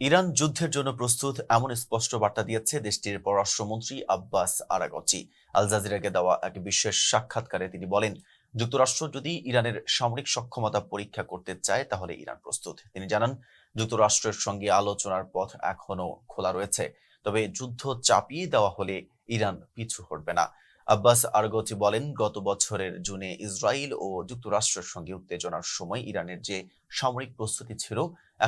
Iran যুদ্ধের জন্য প্রস্তুত এমন স্পষ্ট বার্তা দিয়েছে দেশটির পররাষ্ট্রমন্ত্রী আব্বাস আরাগচি। আল জাজিরাকে দেওয়া এক বিশেষ সাক্ষাৎকারে তিনি বলেন, যুক্তরাষ্ট্র যদি ইরানের সামরিক সক্ষমতা পরীক্ষা করতে চায় তাহলে ইরান প্রস্তুত। তিনি জানান, যুক্তরাষ্ট্রের সঙ্গে আলোচনার পথ এখনো খোলা রয়েছে, তবে যুদ্ধ চাপিয়ে দেওয়া হলে ইরান পিছু হটবে না। আব্বাস আরাগচি বলেন, গত বছরের জুনে ইসরায়েল ও যুক্তরাষ্ট্রের সঙ্গে উত্তেজনার সময় ইরানের যে সামরিক প্রস্তুতি ছিল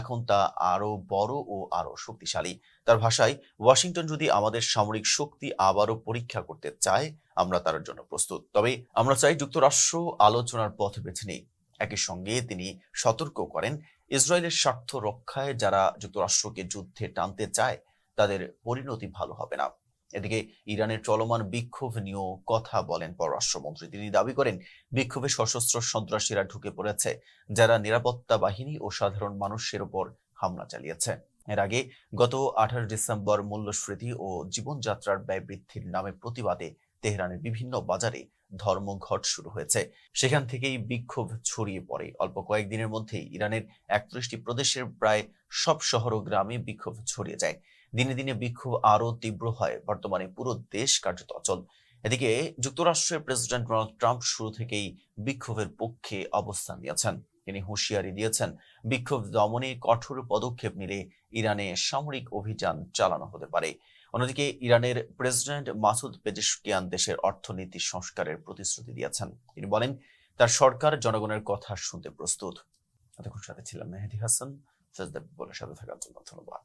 এখন তা আরো বড় ও আরো শক্তিশালী। তার ভাষায়, ওয়াশিংটন যদি আমাদের সামরিক শক্তি আবারও পরীক্ষা করতে চায়, আমরা তার জন্য প্রস্তুত। তবে আমরা চাই যুক্তরাষ্ট্র আলোচনার পথ বেছে নেই। একই সঙ্গে তিনি সতর্ক করেন, ইসরায়েলের স্বার্থ রক্ষায় যারা যুক্তরাষ্ট্রকে যুদ্ধে টানতে চায় তাদের পরিণতি ভালো হবে না। এদিকে ইরানের চলমান বিক্ষোভ নিয়েও কথা বলেন পররাষ্ট্রমন্ত্রী। তিনি দাবি করেন, বিক্ষোভে সশস্ত্র সন্ত্রাসীরা ঢুকে পড়েছে, যারা নিরাপত্তা বাহিনী ও সাধারণ মানুষের উপর হামলা চালিয়েছে। এর আগে গত 28 ডিসেম্বর মূল্যস্ফীতি ও জীবনযাত্রার ব্যয় বৃদ্ধির নামে প্রতিবাদে তেহরানের বিভিন্ন বাজারে ধর্মঘট শুরু হয়েছে। সেখান থেকেই বিক্ষোভ ছড়িয়ে পড়ে। অল্প কয়েকদিনের মধ্যেই ইরানের 31টি প্রদেশের প্রায় সব শহর ও গ্রামে বিক্ষোভ ছড়িয়ে যায়। দিনে দিনে বিক্ষোভ আরো তীব্র হয়। বর্তমানে পুরো দেশ কার্যত অচল। এদিকে যুক্তরাষ্ট্রের প্রেসিডেন্ট ডোনাল্ড ট্রাম্প শুরু থেকেই বিক্ষোভের পক্ষে অবস্থান নিয়েছেন। তিনি হুঁশিয়ারি দিয়েছেন, বিক্ষোভ দমনে কঠোর পদক্ষেপ নিলে ইরানে সামরিক অভিযান চালানো হতে পারে। অন্যদিকে ইরানের প্রেসিডেন্ট মাসুদ পেজেশকিয়ান দেশের অর্থনীতি সংস্কারের প্রতিশ্রুতি দিয়েছেন। তিনি বলেন, তার সরকার জনগণের কথা শুনতে প্রস্তুত। এতক্ষণ সাথে ছিলাম মেহেদী হাসান। সাথে থাকার জন্য ধন্যবাদ।